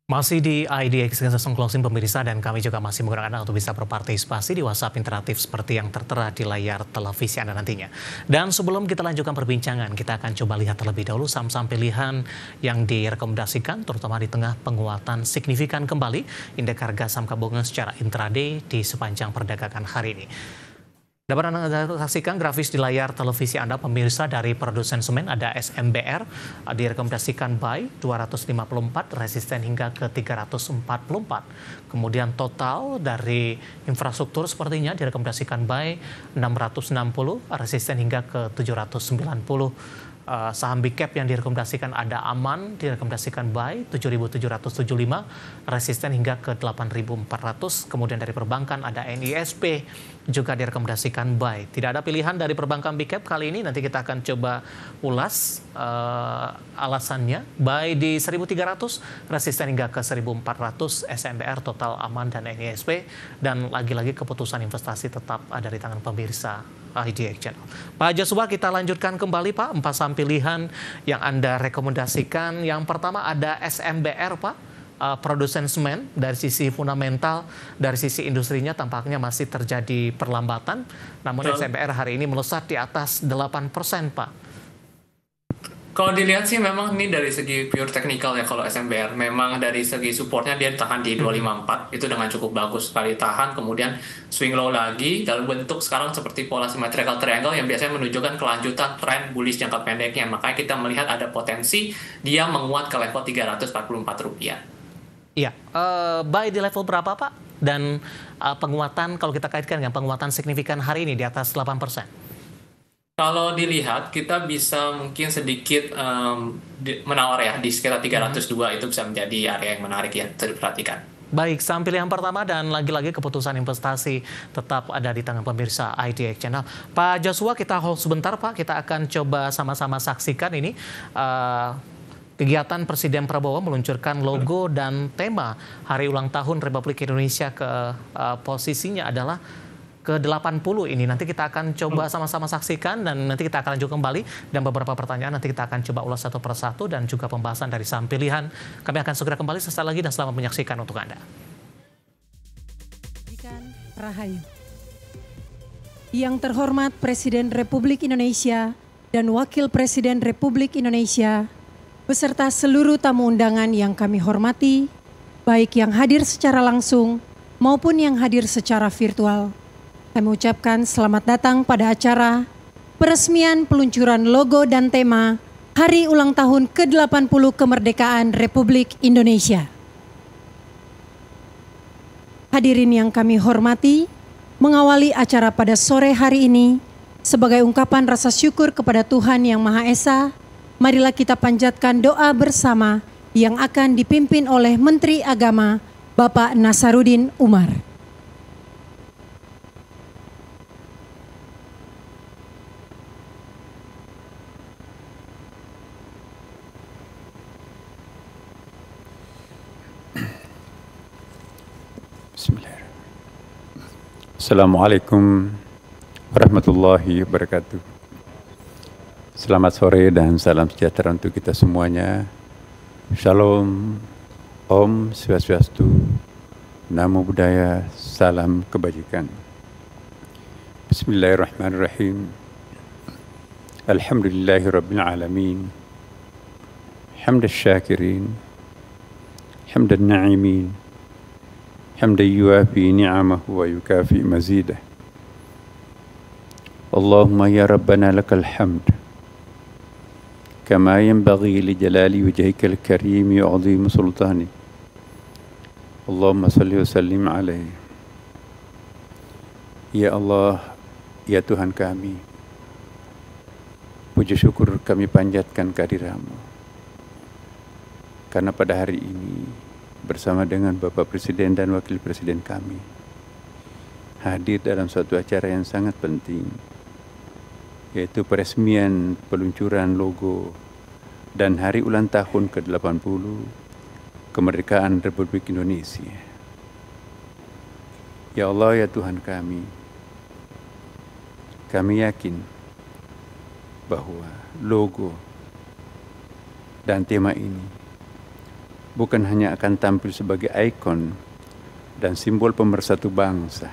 Masih di IDX Langsung Closing pemirsa, dan kami juga masih menggunakan Anda untuk bisa berpartisipasi di WhatsApp interaktif seperti yang tertera di layar televisi Anda nantinya. Dan sebelum kita lanjutkan perbincangan, kita akan coba lihat terlebih dahulu saham-saham pilihan yang direkomendasikan, terutama di tengah penguatan signifikan kembali indeks harga saham gabungan secara intraday di sepanjang perdagangan hari ini. Dapat Anda saksikan grafis di layar televisi Anda pemirsa. Dari produsen semen ada SMBR, direkomendasikan buy 254, resisten hingga ke 344. Kemudian total dari infrastruktur sepertinya direkomendasikan buy 660, resisten hingga ke 790. Saham big cap yang direkomendasikan ada Aman, direkomendasikan buy 7.775, resisten hingga ke 8.400. Kemudian dari perbankan ada NISP, juga direkomendasikan buy. Tidak ada pilihan dari perbankan big cap kali ini, nanti kita akan coba ulas alasannya. Buy di 1.300, resisten hingga ke 1.400, SMBR, total Aman dan NISP. Dan lagi-lagi keputusan investasi tetap ada di tangan pemirsa IDX Channel. Pak Joshua, kita lanjutkan kembali Pak, 4 saham pilihan yang Anda rekomendasikan. Yang pertama ada SMBR Pak, produsen semen. Dari sisi fundamental, dari sisi industrinya tampaknya masih terjadi perlambatan. Namun SMBR hari ini melesat di atas 8% Pak. Kalau dilihat sih memang ini dari segi pure technical ya, kalau SMBR memang dari segi supportnya dia tahan di 254, itu dengan cukup bagus sekali tahan, kemudian swing low lagi dalam bentuk sekarang seperti pola symmetrical triangle yang biasanya menunjukkan kelanjutan tren bullish jangka pendeknya. Makanya kita melihat ada potensi dia menguat ke level Rp344. Iya, buy di level berapa Pak? Dan penguatan kalau kita kaitkan dengan penguatan signifikan hari ini di atas 8%. Kalau dilihat, kita bisa mungkin sedikit menawar ya, di sekitar 302 itu bisa menjadi area yang menarik ya, diperhatikan. Baik, saham pilihan pertama dan lagi-lagi keputusan investasi tetap ada di tangan pemirsa IDX Channel. Pak Joshua, kita hold sebentar Pak, kita akan coba sama-sama saksikan ini. Kegiatan Presiden Prabowo meluncurkan logo dan tema Hari Ulang Tahun Republik Indonesia posisinya adalah ke-80 ini. Nanti kita akan coba sama-sama saksikan dan nanti kita akan lanjut kembali. Dan beberapa pertanyaan nanti kita akan coba ulas satu persatu dan juga pembahasan dari saham pilihan. Kami akan segera kembali sesaat lagi dan selamat menyaksikan untuk Anda. Rahayu. Yang terhormat Presiden Republik Indonesia dan Wakil Presiden Republik Indonesia beserta seluruh tamu undangan yang kami hormati, baik yang hadir secara langsung maupun yang hadir secara virtual. Kami ucapkan selamat datang pada acara peresmian peluncuran logo dan tema Hari Ulang Tahun ke-80 Kemerdekaan Republik Indonesia. Hadirin yang kami hormati, mengawali acara pada sore hari ini, sebagai ungkapan rasa syukur kepada Tuhan Yang Maha Esa, marilah kita panjatkan doa bersama yang akan dipimpin oleh Menteri Agama, Bapak Nasaruddin Umar. Assalamualaikum warahmatullahi wabarakatuh. Selamat sore dan salam sejahtera untuk kita semuanya. Shalom, Om Swastiastu, Namo Buddhaya, salam kebajikan. Bismillahirrahmanirrahim. Alhamdulillahirabbil alamin. Hamdas syakirin, hamdan na'imin. حمدا يوافي نعمه ويكافئ مزيده اللهم يا ربنا لك الحمد كما ينبغي لجلال وجهك الكريم وعظيم سلطانك اللهم صل وسلم عليه. Ya Allah, ya Tuhan kami, puji syukur kami panjatkan kehadiran-Mu karena pada hari ini bersama dengan Bapak Presiden dan Wakil Presiden kami hadir dalam suatu acara yang sangat penting, yaitu peresmian peluncuran logo dan hari ulang tahun ke-80 kemerdekaan Republik Indonesia. Ya Allah, ya Tuhan kami yakin bahwa logo dan tema ini bukan hanya akan tampil sebagai ikon dan simbol pemersatu bangsa,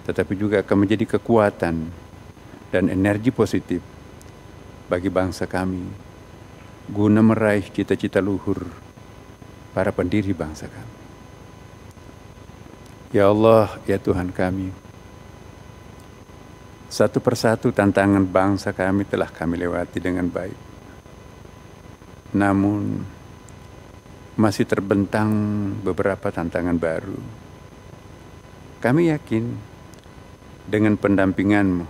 tetapi juga akan menjadi kekuatan dan energi positif bagi bangsa kami guna meraih cita-cita luhur para pendiri bangsa kami. Ya Allah, ya Tuhan kami, satu persatu tantangan bangsa kami telah kami lewati dengan baik. Namun masih terbentang beberapa tantangan baru. Kami yakin dengan pendampingan-Mu,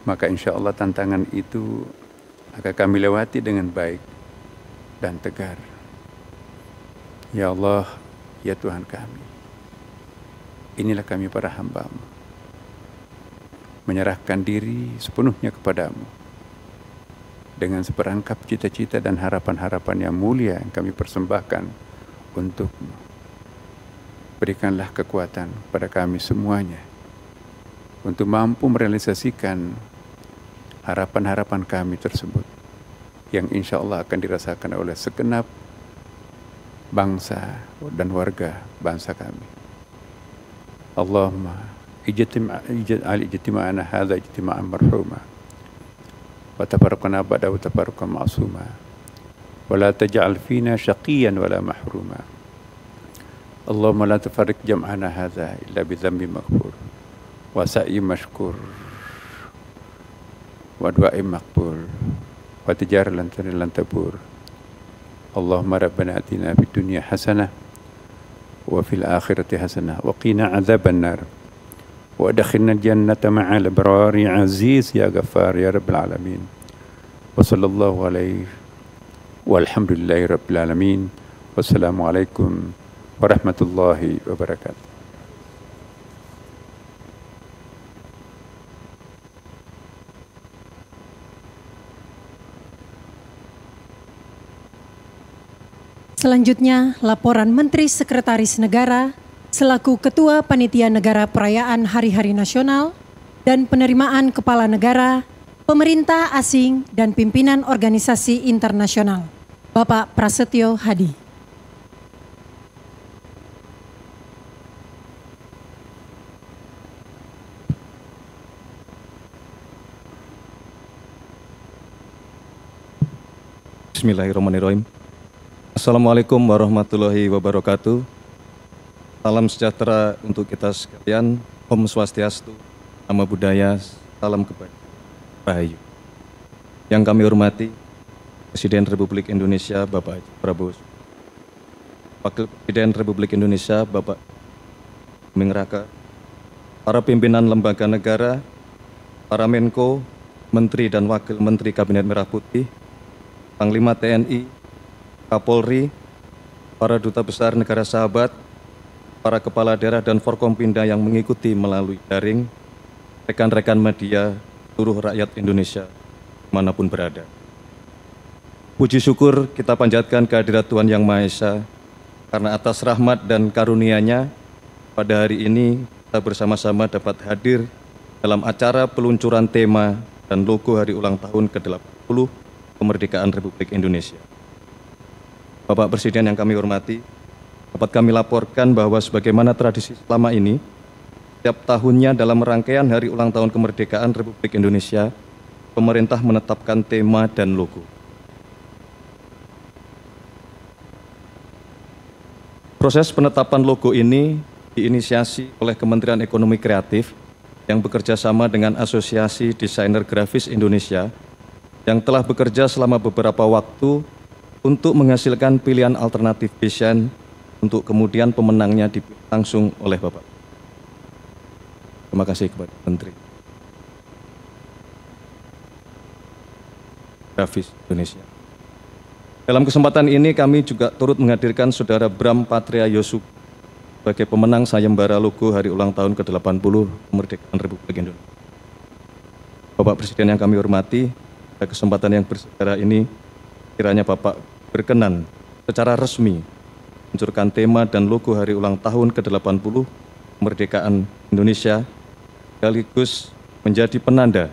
maka insya Allah tantangan itu akan kami lewati dengan baik dan tegar. Ya Allah, ya Tuhan kami, inilah kami para hamba-Mu, menyerahkan diri sepenuhnya kepada-Mu dengan seperangkap cita-cita dan harapan-harapan yang mulia yang kami persembahkan untuk-Mu. Berikanlah kekuatan pada kami semuanya untuk mampu merealisasikan harapan-harapan kami tersebut yang insya Allah akan dirasakan oleh segenap bangsa dan warga bangsa kami. Allahumma ijtima'ana hadza ijtima'an marhuma wa tafarraqna ba'dahu tafarruqan ma'suma wa la taj'al fina syaqiyan wa la mahruma. Allahumma la tufarriq jam'ana hadza illa bi dhanbi maghfur wa sa'i mashkur wa du'a'i maqbul wa tijar lan tabur. Allahumma rabbana atina fid dunya hasanah wa fil akhirati hasanah wa qina adzaban nar wa adkhilna jannata ma'al abrar ya aziz ya ghaffar ya rabbal alamin. Wa sallallahu alaihi walhamdulillahi rabbil alamin. Wassalamu alaikum warahmatullahi wabarakatuh. Selanjutnya, laporan Menteri Sekretaris Negara selaku Ketua Panitia Negara Perayaan Hari-Hari Nasional dan penerimaan Kepala Negara, pemerintah asing, dan pimpinan organisasi internasional, Bapak Prasetyo Hadi. Bismillahirrahmanirrahim. Assalamualaikum warahmatullahi wabarakatuh. Salam sejahtera untuk kita sekalian. Om Swastiastu, Namo Buddhaya, salam kebajikan, Rahayu. Yang kami hormati Presiden Republik Indonesia Bapak Haji Prabowo, Wakil Presiden Republik Indonesia Bapak Buming Raka, para pimpinan lembaga negara, para Menko, Menteri dan Wakil Menteri Kabinet Merah Putih, Panglima TNI, Kapolri, para duta besar negara sahabat, para kepala daerah dan Forkompinda yang mengikuti melalui daring, rekan-rekan media, seluruh rakyat Indonesia, dimanapun berada. Puji syukur kita panjatkan kehadirat Tuhan Yang Maha Esa, karena atas rahmat dan karunia-Nya, pada hari ini kita bersama-sama dapat hadir dalam acara peluncuran tema dan logo hari ulang tahun ke-80 kemerdekaan Republik Indonesia. Bapak Presiden yang kami hormati, dapat kami laporkan bahwa sebagaimana tradisi selama ini, setiap tahunnya dalam rangkaian hari ulang tahun kemerdekaan Republik Indonesia, pemerintah menetapkan tema dan logo. Proses penetapan logo ini diinisiasi oleh Kementerian Ekonomi Kreatif yang bekerja sama dengan Asosiasi Desainer Grafis Indonesia yang telah bekerja selama beberapa waktu untuk menghasilkan pilihan alternatif desain untuk kemudian pemenangnya dipilih langsung oleh Bapak. Terima kasih kepada Menteri Grafis Indonesia. Dalam kesempatan ini kami juga turut menghadirkan Saudara Bram Patria Yosuf sebagai pemenang sayembara logo hari ulang tahun ke-80 kemerdekaan Republik Indonesia. Bapak Presiden yang kami hormati, pada kesempatan yang bersejarah ini, kiranya Bapak berkenan secara resmi meluncurkan tema dan logo hari ulang tahun ke-80 kemerdekaan Indonesia, sekaligus menjadi penanda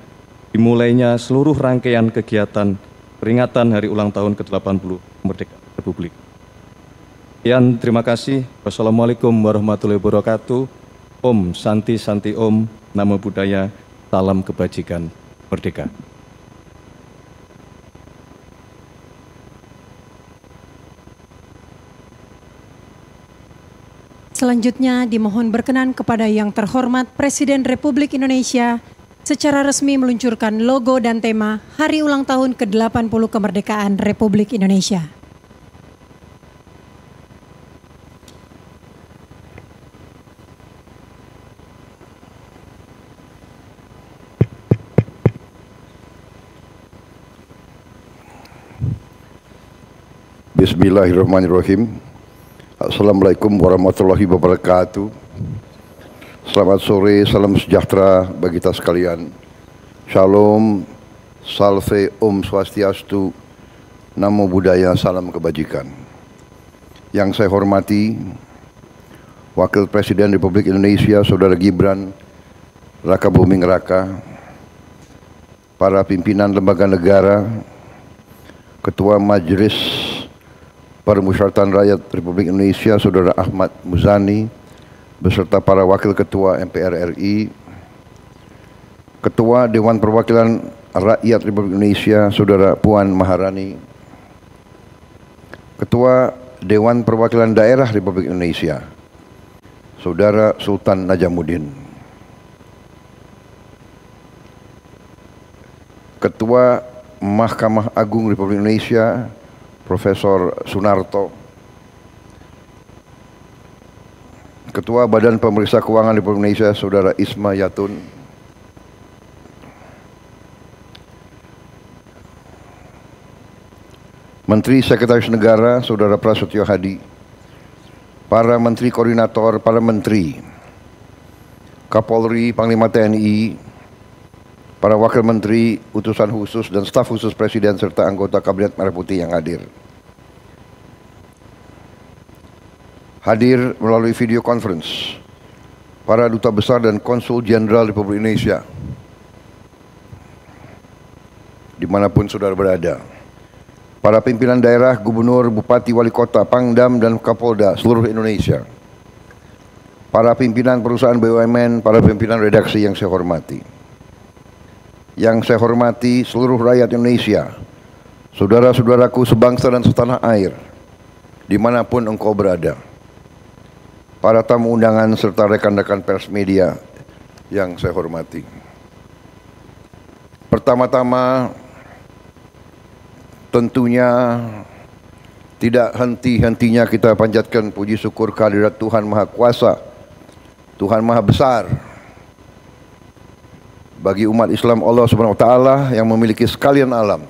dimulainya seluruh rangkaian kegiatan peringatan hari ulang tahun ke-80 kemerdekaan Republik Sekian, terima kasih. Wassalamualaikum warahmatullahi wabarakatuh. Om Santi Santi Om, Namo Buddhaya, salam kebajikan, merdeka. Selanjutnya dimohon berkenan kepada yang terhormat Presiden Republik Indonesia secara resmi meluncurkan logo dan tema Hari Ulang Tahun ke-80 Kemerdekaan Republik Indonesia. Bismillahirrahmanirrahim. Assalamualaikum warahmatullahi wabarakatuh. Selamat sore, salam sejahtera bagi kita sekalian. Shalom, salve, Om Swastiastu, Namo Buddhaya, salam kebajikan. Yang saya hormati Wakil Presiden Republik Indonesia Saudara Gibran Raka Buming Raka, para pimpinan lembaga negara, Ketua Majelis Permusyawaratan Rakyat Republik Indonesia Saudara Ahmad Muzani beserta para Wakil Ketua MPR RI, Ketua Dewan Perwakilan Rakyat Republik Indonesia Saudara Puan Maharani, Ketua Dewan Perwakilan Daerah Republik Indonesia Saudara Sultan Najamuddin, Ketua Mahkamah Agung Republik Indonesia Profesor Sunarto, Ketua Badan Pemeriksa Keuangan Republik Indonesia Saudara Isma Yatun, Menteri Sekretaris Negara Saudara Prasetyo Hadi, para Menteri Koordinator, para Menteri, Kapolri, Panglima TNI, para Wakil Menteri, utusan khusus dan staf khusus Presiden serta anggota Kabinet Merah Putih yang hadir. Hadir melalui video conference para Duta Besar dan Konsul Jenderal Republik Indonesia dimanapun saudara berada, para pimpinan daerah, gubernur, bupati, wali kota, pangdam, dan kapolda seluruh Indonesia, para pimpinan perusahaan BUMN, para pimpinan redaksi yang saya hormati. Yang saya hormati seluruh rakyat Indonesia, saudara-saudaraku sebangsa dan setanah air, dimanapun engkau berada, para tamu undangan serta rekan-rekan pers media yang saya hormati. Pertama-tama, tentunya tidak henti-hentinya kita panjatkan puji syukur kehadirat Tuhan Maha Kuasa, Tuhan Maha Besar, bagi umat Islam Allah Subhanahu wa taala yang memiliki sekalian alam.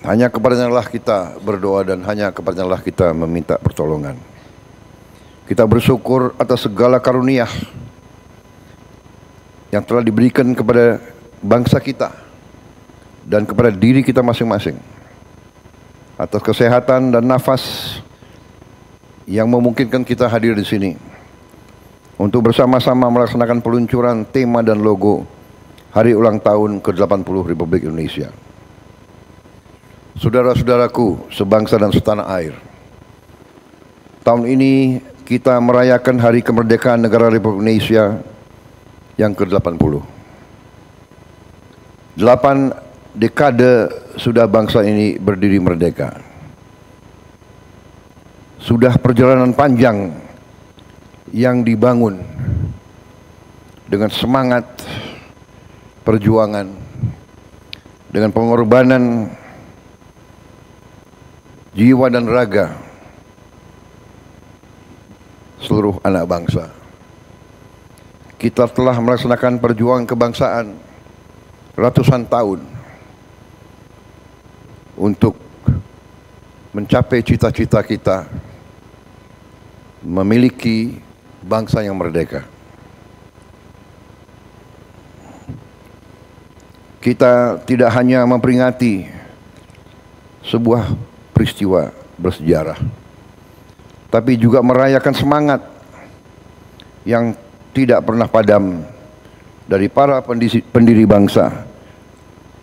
Hanya kepadanya lah kita berdoa dan hanya kepadanya lah kita meminta pertolongan. Kita bersyukur atas segala karunia yang telah diberikan kepada bangsa kita dan kepada diri kita masing-masing. Atas kesehatan dan nafas yang memungkinkan kita hadir di sini untuk bersama-sama melaksanakan peluncuran tema dan logo Hari Ulang Tahun ke-80 Republik Indonesia. Saudara-saudaraku sebangsa dan setanah air, tahun ini kita merayakan Hari Kemerdekaan Negara Republik Indonesia yang ke-80. 8 dekade sudah bangsa ini berdiri merdeka. Sudah perjalanan panjang yang dibangun dengan semangat perjuangan, dengan pengorbanan jiwa dan raga seluruh anak bangsa. Kita telah melaksanakan perjuangan kebangsaan ratusan tahun untuk mencapai cita-cita kita memiliki bangsa yang merdeka. Kita tidak hanya memperingati sebuah peristiwa bersejarah, tapi juga merayakan semangat yang tidak pernah padam dari para pendiri bangsa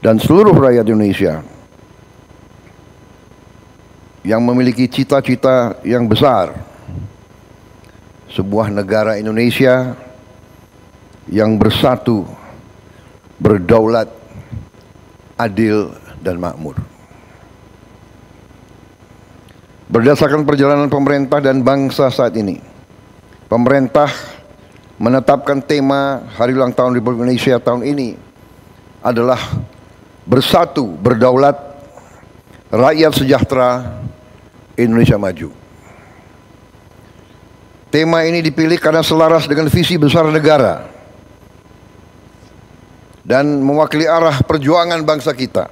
dan seluruh rakyat Indonesia yang memiliki cita-cita yang besar. Sebuah negara Indonesia yang bersatu, berdaulat, adil, dan makmur. Berdasarkan perjalanan pemerintah dan bangsa saat ini, pemerintah menetapkan tema Hari Ulang Tahun Republik Indonesia tahun ini adalah bersatu, berdaulat, rakyat sejahtera, Indonesia maju. Tema ini dipilih karena selaras dengan visi besar negara dan mewakili arah perjuangan bangsa kita.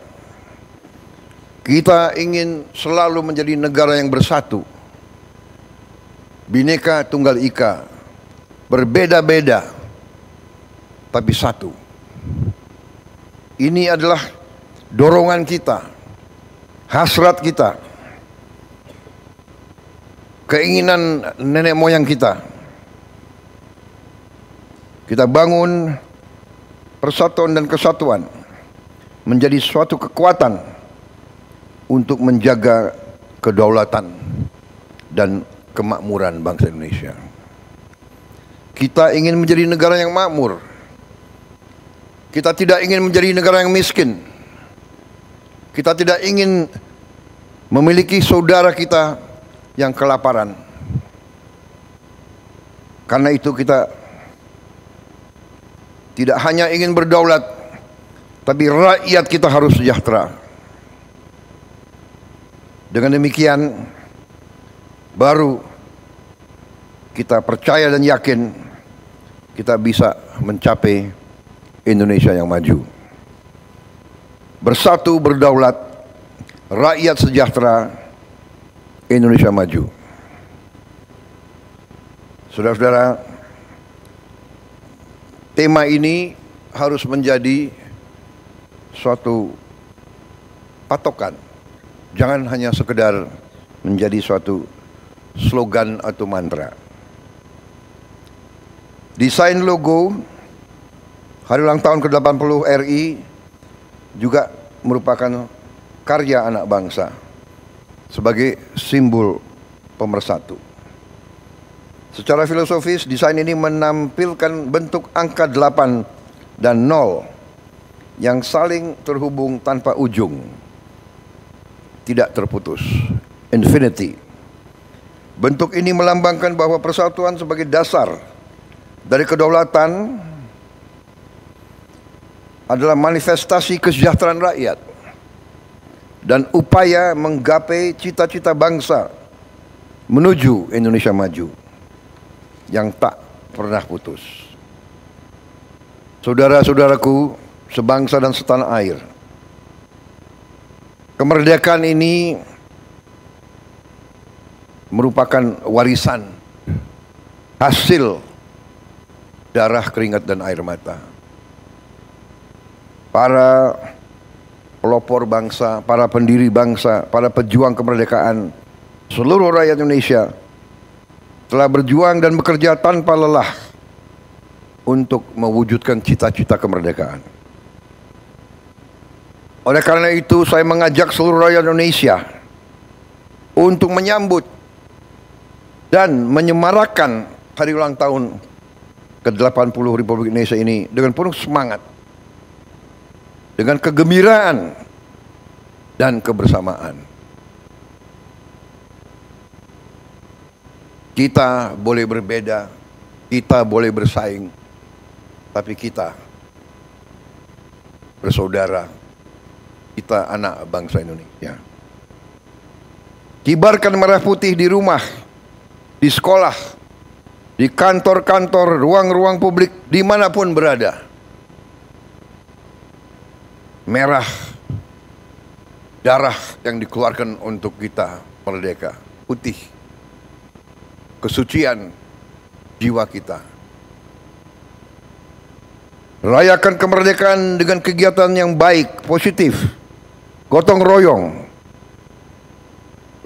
Kita ingin selalu menjadi negara yang bersatu, Bhinneka Tunggal Ika, berbeda-beda tapi satu. Ini adalah dorongan kita, hasrat kita, keinginan nenek moyang kita. Kita bangun persatuan dan kesatuan menjadi suatu kekuatan untuk menjaga kedaulatan dan kemakmuran bangsa Indonesia. Kita ingin menjadi negara yang makmur. Kita tidak ingin menjadi negara yang miskin. Kita tidak ingin memiliki saudara kita yang kelaparan. Karena itu kita tidak hanya ingin berdaulat, tapi rakyat kita harus sejahtera. Dengan demikian, baru kita percaya dan yakin kita bisa mencapai Indonesia yang maju. Bersatu, berdaulat, rakyat sejahtera, Indonesia maju. Saudara-saudara, tema ini harus menjadi suatu patokan. Jangan hanya sekedar menjadi suatu slogan atau mantra. Desain logo Hari Ulang Tahun ke-80 RI juga merupakan karya anak bangsa sebagai simbol pemersatu. Secara filosofis, desain ini menampilkan bentuk angka 8 dan 0 yang saling terhubung tanpa ujung, tidak terputus, infinity. Bentuk ini melambangkan bahwa persatuan sebagai dasar dari kedaulatan adalah manifestasi kesejahteraan rakyat dan upaya menggapai cita-cita bangsa menuju Indonesia maju yang tak pernah putus. Saudara-saudaraku sebangsa dan setanah air, kemerdekaan ini merupakan warisan hasil darah, keringat, dan air mata para pelopor bangsa, para pendiri bangsa, para pejuang kemerdekaan. Seluruh rakyat Indonesia telah berjuang dan bekerja tanpa lelah untuk mewujudkan cita-cita kemerdekaan. Oleh karena itu, saya mengajak seluruh rakyat Indonesia untuk menyambut dan menyemarakan Hari Ulang Tahun ke-80 Republik Indonesia ini dengan penuh semangat, dengan kegembiraan dan kebersamaan. Kita boleh berbeda, kita boleh bersaing, tapi kita bersaudara. Kita anak bangsa Indonesia. Kibarkan merah putih di rumah, di sekolah, di kantor-kantor, ruang-ruang publik, dimanapun berada. Merah, darah yang dikeluarkan untuk kita merdeka. Putih, kesucian jiwa kita. Rayakan kemerdekaan dengan kegiatan yang baik, positif, gotong royong,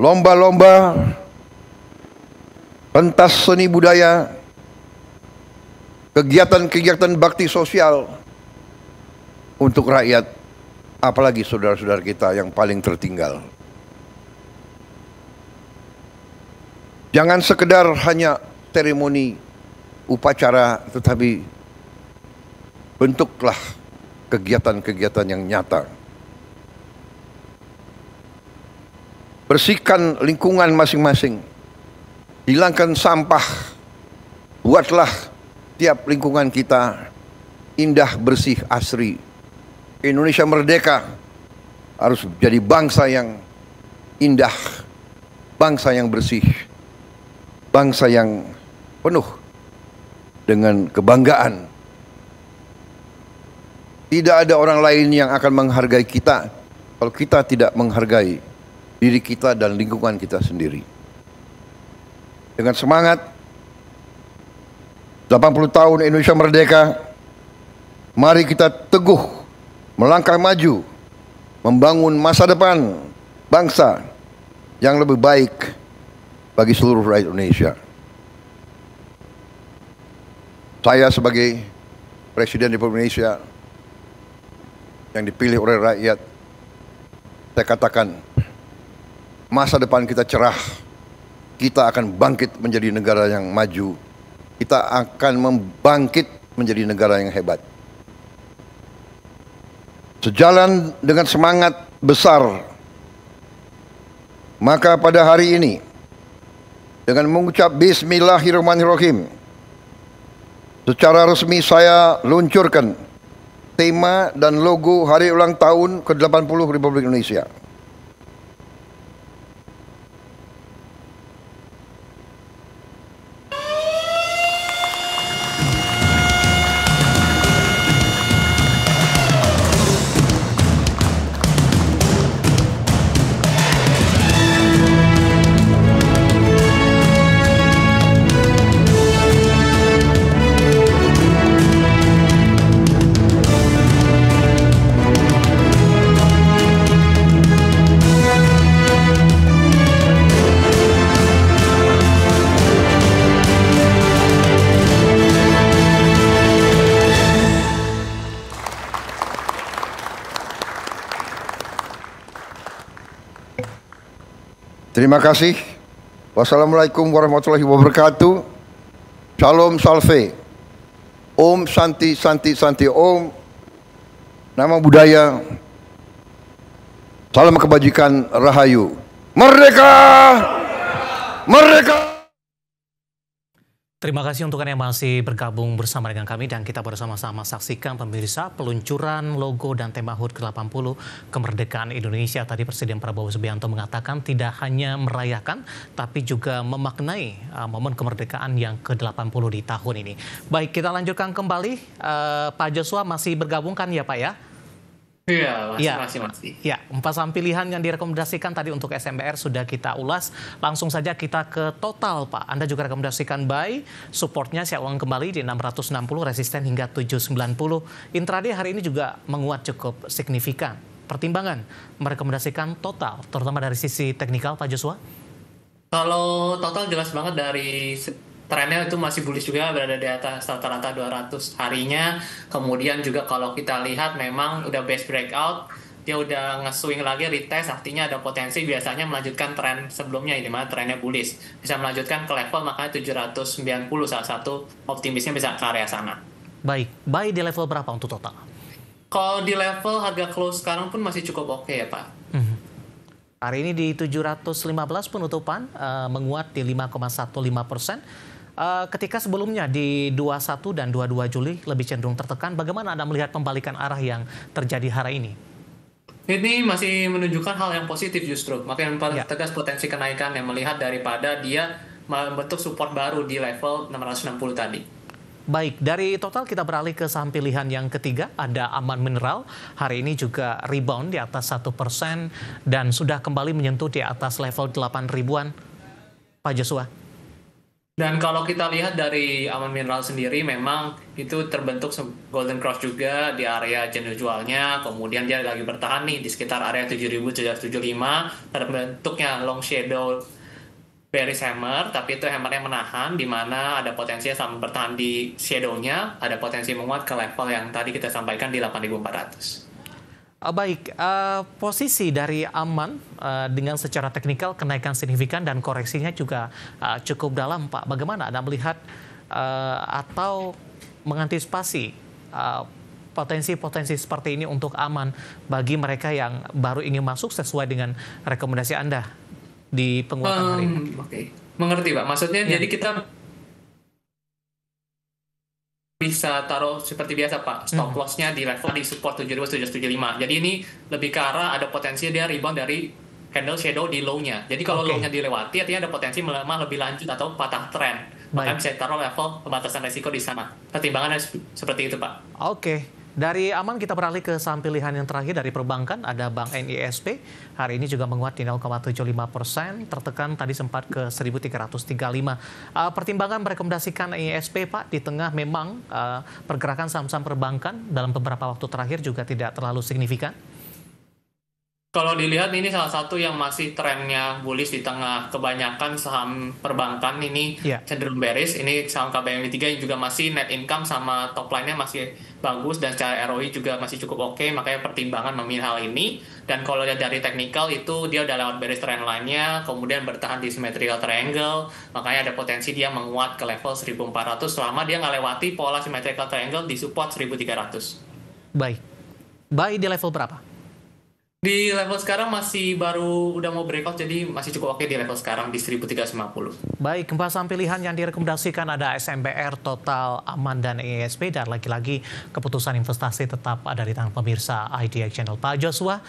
lomba-lomba, pentas seni budaya, kegiatan-kegiatan bakti sosial untuk rakyat, apalagi saudara-saudara kita yang paling tertinggal. Jangan sekedar hanya seremoni upacara, tetapi bentuklah kegiatan-kegiatan yang nyata. Bersihkan lingkungan masing-masing. Hilangkan sampah. Buatlah tiap lingkungan kita indah, bersih, asri. Indonesia merdeka harus jadi bangsa yang indah, bangsa yang bersih, bangsa yang penuh dengan kebanggaan. Tidak ada orang lain yang akan menghargai kita kalau kita tidak menghargai diri kita dan lingkungan kita sendiri. Dengan semangat 80 tahun Indonesia merdeka, mari kita teguh melangkah maju, membangun masa depan bangsa yang lebih baik bagi seluruh rakyat Indonesia. Saya sebagai Presiden Republik Indonesia yang dipilih oleh rakyat, saya katakan masa depan kita cerah. Kita akan bangkit menjadi negara yang maju. Kita akan membangkit menjadi negara yang hebat. Sejalan dengan semangat besar, maka pada hari ini dengan mengucap Bismillahirrahmanirrahim, secara resmi saya luncurkan tema dan logo hari ulang tahun ke-80 Republik Indonesia. Terima kasih. Wassalamualaikum warahmatullahi wabarakatuh. Shalom Salve. Om Santi Santi Santi Om. Nama budaya. Salam kebajikan, Rahayu. Merdeka! Merdeka! Terima kasih untuk Anda yang masih bergabung bersama dengan kami dan kita bersama-sama saksikan pemirsa peluncuran logo dan tema HUT ke-80 kemerdekaan Indonesia. Tadi Presiden Prabowo Subianto mengatakan tidak hanya merayakan tapi juga memaknai momen kemerdekaan yang ke-80 di tahun ini. Baik, kita lanjutkan kembali. Pak Joshua masih bergabung kan ya Pak ya? Iya, masih. Ya, 4 saham pilihan yang direkomendasikan tadi untuk SMBR sudah kita ulas. Langsung saja kita ke total, Pak. Anda juga rekomendasikan buy, supportnya saya ulang kembali di 660, resisten hingga 790. Intraday hari ini juga menguat cukup signifikan. Pertimbangan merekomendasikan total, terutama dari sisi teknikal, Pak Joshua? Kalau total jelas banget dari trennya itu masih bullish juga, berada di atas rata-rata 200 harinya. Kemudian juga kalau kita lihat memang udah base breakout, dia udah nge-swing lagi, retest, artinya ada potensi biasanya melanjutkan tren sebelumnya, di mana trennya bullish. Bisa melanjutkan ke level makanya 790, salah satu optimisnya bisa ke area sana. Baik, buy di level berapa untuk total? Kalau di level harga close sekarang pun masih cukup oke ya Pak. Hari ini di 715 penutupan, menguat di 5,15%. Ketika sebelumnya di 21 dan 22 Juli lebih cenderung tertekan, bagaimana Anda melihat pembalikan arah yang terjadi hari ini? Ini masih menunjukkan hal yang positif justru, makin tegas potensi kenaikan yang melihat daripada dia membentuk support baru di level 660 tadi. Baik, dari total kita beralih ke saham pilihan yang ketiga, ada Aman Mineral. Hari ini juga rebound di atas 1% dan sudah kembali menyentuh di atas level 8 ribuan. Pak Joshua. Dan kalau kita lihat dari Aman Mineral sendiri, memang itu terbentuk golden cross juga di area jenuh jualnya. Kemudian dia lagi bertahan nih di sekitar area 7.775. Terbentuknya long shadow bearish hammer, tapi itu hammernya menahan, di mana ada potensi sama bertahan di shadow-nya, ada potensi menguat ke level yang tadi kita sampaikan di 8.400. Baik, posisi dari Aman dengan secara teknikal kenaikan signifikan dan koreksinya juga cukup dalam, Pak. Bagaimana Anda melihat atau mengantisipasi potensi-potensi seperti ini untuk Aman bagi mereka yang baru ingin masuk sesuai dengan rekomendasi Anda di penguatan hari ini? Oke, mengerti Pak. Maksudnya jadi kita bisa taruh seperti biasa Pak, stop loss-nya di level di support 7.775. Jadi ini lebih ke arah ada potensi dia rebound dari candle shadow di low-nya. Jadi kalau low-nya dilewati, artinya ada potensi melemah lebih lanjut atau patah tren. Maka bisa taruh level pembatasan resiko di sana. Pertimbangannya seperti itu Pak. Oke. Dari Aman kita beralih ke saham pilihan yang terakhir dari perbankan, ada Bank NISP. Hari ini juga menguat di 0,75%, tertekan tadi sempat ke 1.335. Pertimbangan merekomendasikan NISP, Pak, di tengah memang pergerakan saham-saham perbankan dalam beberapa waktu terakhir juga tidak terlalu signifikan. Kalau dilihat ini salah satu yang masih trennya bullish di tengah kebanyakan saham perbankan ini cenderung bearish. Ini saham KBMI 3 yang juga masih net income sama top line-nya masih bagus dan secara ROI juga masih cukup oke, makanya pertimbangan memilih hal ini. Dan kalau lihat dari technical itu dia udah lewat bearish trend line-nya, kemudian bertahan di symmetrical triangle, makanya ada potensi dia menguat ke level 1.400 selama dia nggak lewati pola symmetrical triangle di support 1.300. Baik. Buy di level berapa? Di level sekarang masih baru udah mau breakout, jadi masih cukup oke di level sekarang di 1.350. Baik, saham pilihan yang direkomendasikan ada SMBR, Total, Aman, dan ISP. Dan lagi-lagi keputusan investasi tetap ada di tangan pemirsa IDX Channel. Pak Joshua,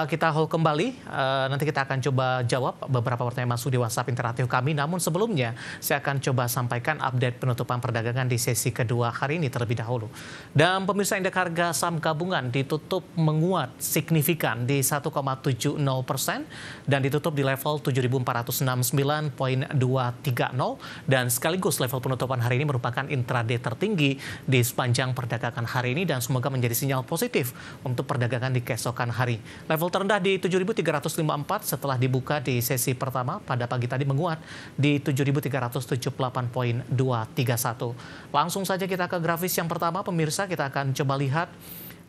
kita hold kembali. Nanti kita akan coba jawab beberapa pertanyaan masuk di WhatsApp interaktif kami. Namun sebelumnya, saya akan coba sampaikan update penutupan perdagangan di sesi kedua hari ini terlebih dahulu. Dan pemirsa, indeks harga saham gabungan ditutup menguat signifikan di 1,70% dan ditutup di level 7.469.230 dan sekaligus level penutupan hari ini merupakan intraday tertinggi di sepanjang perdagangan hari ini dan semoga menjadi sinyal positif untuk perdagangan di keesokan hari. Level terendah di 7.354 setelah dibuka di sesi pertama pada pagi tadi menguat di 7.378.231. Langsung saja kita ke grafis yang pertama, pemirsa. Kita akan coba lihat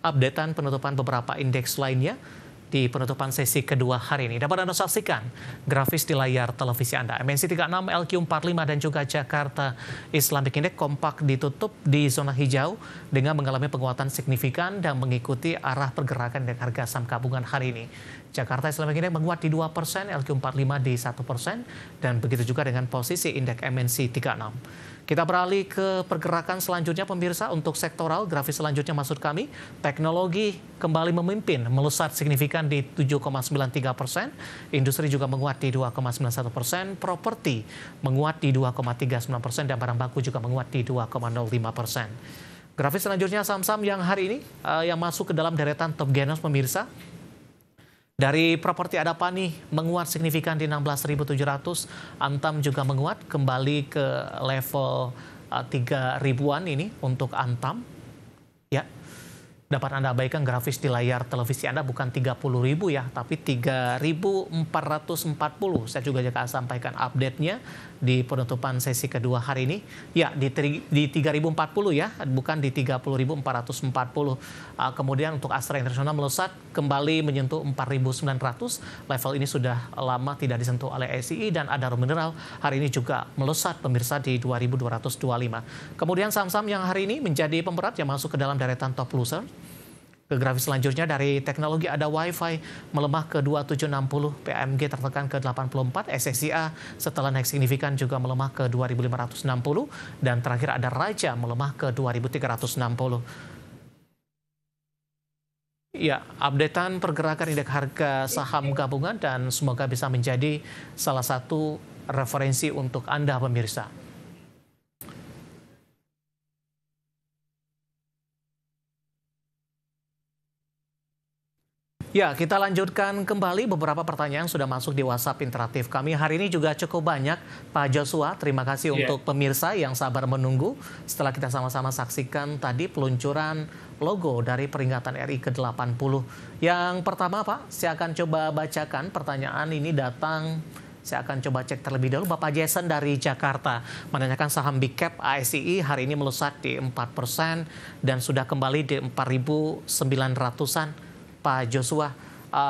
updatean penutupan beberapa indeks lainnya di penutupan sesi kedua hari ini. Dapat Anda saksikan grafis di layar televisi Anda. MNC 36, LQ45 dan juga Jakarta Islamic Index kompak ditutup di zona hijau dengan mengalami penguatan signifikan dan mengikuti arah pergerakan indeks harga saham gabungan hari ini. Jakarta Islamic Index menguat di 2%, LQ45 di 1%, dan begitu juga dengan posisi indeks MNC 36. Kita beralih ke pergerakan selanjutnya, pemirsa. Untuk sektoral, grafis selanjutnya maksud kami, teknologi kembali memimpin, melesat signifikan di 7,93%, industri juga menguat di 2,91%, properti menguat di 2,39%, dan barang baku juga menguat di 2,05%. Grafis selanjutnya saham-saham yang hari ini yang masuk ke dalam deretan top gainers, pemirsa. Dari properti ada Pani menguat signifikan di 16.700, Antam juga menguat kembali ke level 3.000-an ini untuk Antam. Ya, dapat Anda abaikan grafis di layar televisi Anda, bukan 30.000 ya, tapi 3.440. Saya juga akan sampaikan update-nya di penutupan sesi kedua hari ini. Ya, di 3.040 ya, bukan di 30.440. Kemudian untuk Astra Internasional melesat kembali menyentuh 4.900. Level ini sudah lama tidak disentuh oleh SCI, dan Adaro Mineral hari ini juga melesat, pemirsa, di 2.225. Kemudian saham-saham yang hari ini menjadi pemberat yang masuk ke dalam deretan top loser. Ke grafis selanjutnya dari teknologi ada Wi-Fi melemah ke 2760, PMG tertekan ke 84, SSIA setelah naik signifikan juga melemah ke 2560, dan terakhir ada Raja melemah ke 2360. Ya, updatean pergerakan indeks harga saham gabungan dan semoga bisa menjadi salah satu referensi untuk Anda, pemirsa. Ya, kita lanjutkan kembali beberapa pertanyaan sudah masuk di WhatsApp interaktif kami. Hari ini juga cukup banyak, Pak Joshua. Terima kasih untuk pemirsa yang sabar menunggu setelah kita sama-sama saksikan tadi peluncuran logo dari peringatan RI ke-80. Yang pertama, Pak, saya akan coba bacakan pertanyaan ini datang. Saya akan coba cek terlebih dahulu. Bapak Jason dari Jakarta menanyakan saham Big Cap ASII hari ini melesat di 4% dan sudah kembali di 4.900-an. Pak Joshua,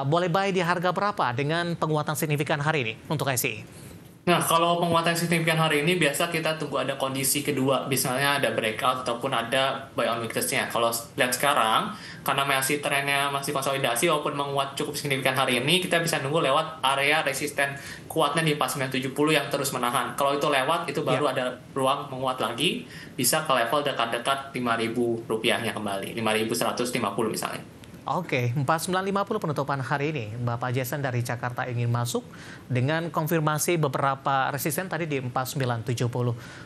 boleh buy di harga berapa dengan penguatan signifikan hari ini untuk SCI? Nah, kalau penguatan signifikan hari ini biasa kita tunggu ada kondisi kedua, misalnya ada breakout ataupun ada buy on weakness-nya. Kalau lihat sekarang, karena masih trennya masih konsolidasi walaupun menguat cukup signifikan hari ini, kita bisa nunggu lewat area resisten kuatnya di 4970 yang terus menahan. Kalau itu lewat, itu baru ada ruang menguat lagi, bisa ke level dekat-dekat Rp5.000-nya kembali, 5.150 misalnya. Oke, 4950 penutupan hari ini. Bapak Jason dari Jakarta ingin masuk dengan konfirmasi beberapa resisten tadi di 4970.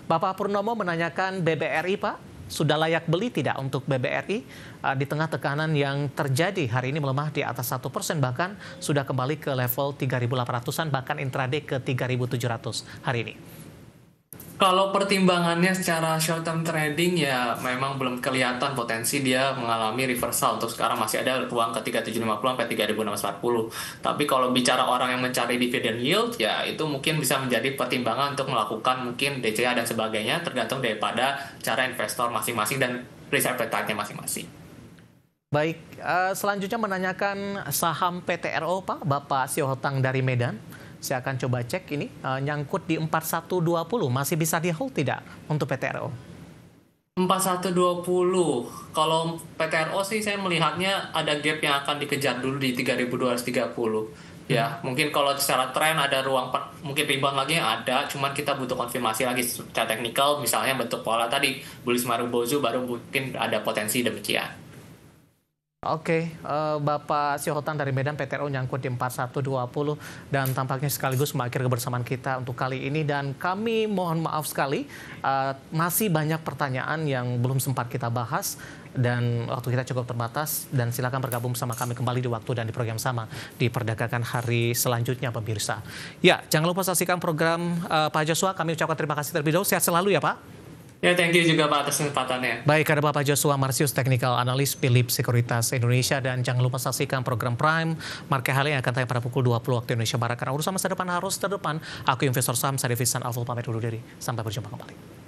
Bapak Purnomo menanyakan BBRI, Pak. Sudah layak beli tidak untuk BBRI di tengah tekanan yang terjadi hari ini melemah di atas 1%, bahkan sudah kembali ke level 3.800-an, bahkan intraday ke 3.700 hari ini. Kalau pertimbangannya secara short term trading ya memang belum kelihatan potensi dia mengalami reversal. Untuk sekarang masih ada ruang ke 3750 sampai 3640. Tapi kalau bicara orang yang mencari dividend yield ya itu mungkin bisa menjadi pertimbangan untuk melakukan mungkin DCA dan sebagainya, tergantung daripada cara investor masing-masing dan risk appetite-nya masing-masing. Baik, selanjutnya menanyakan saham PTRO, Pak, Bapak Siohotang dari Medan. Saya akan coba cek ini, nyangkut di 4120, masih bisa di hold tidak untuk PTRO? 4120, kalau PTRO sih saya melihatnya ada gap yang akan dikejar dulu di 3230. Ya, mungkin kalau secara tren ada ruang, mungkin rebound lagi ada, cuman kita butuh konfirmasi lagi secara teknikal, misalnya bentuk pola tadi, bullish Marubozu baru mungkin ada potensi demikian. Oke, Bapak Siohotang dari Medan, PTRO nyangkut di 4120 dan tampaknya sekaligus mengakhiri kebersamaan kita untuk kali ini, dan kami mohon maaf sekali masih banyak pertanyaan yang belum sempat kita bahas dan waktu kita cukup terbatas, dan silakan bergabung bersama kami kembali di waktu dan di program sama di Perdagangan hari selanjutnya, pemirsa. Ya, jangan lupa saksikan program Pak Joshua. Kami ucapkan terima kasih terlebih dahulu. Sehat selalu ya, Pak. Ya, thank you juga Pak atas kesempatannya. Baik, ada Bapak Joshua Marsius, Technical Analyst Philip Sekuritas Indonesia, dan jangan lupa saksikan program Prime Market Hal yang akan tayang pada pukul 20 waktu Indonesia Barat. Karena urusan masa depan harus terdepan. Aku investor saham Sadifisan Alful pamit dulu diri. Sampai berjumpa kembali.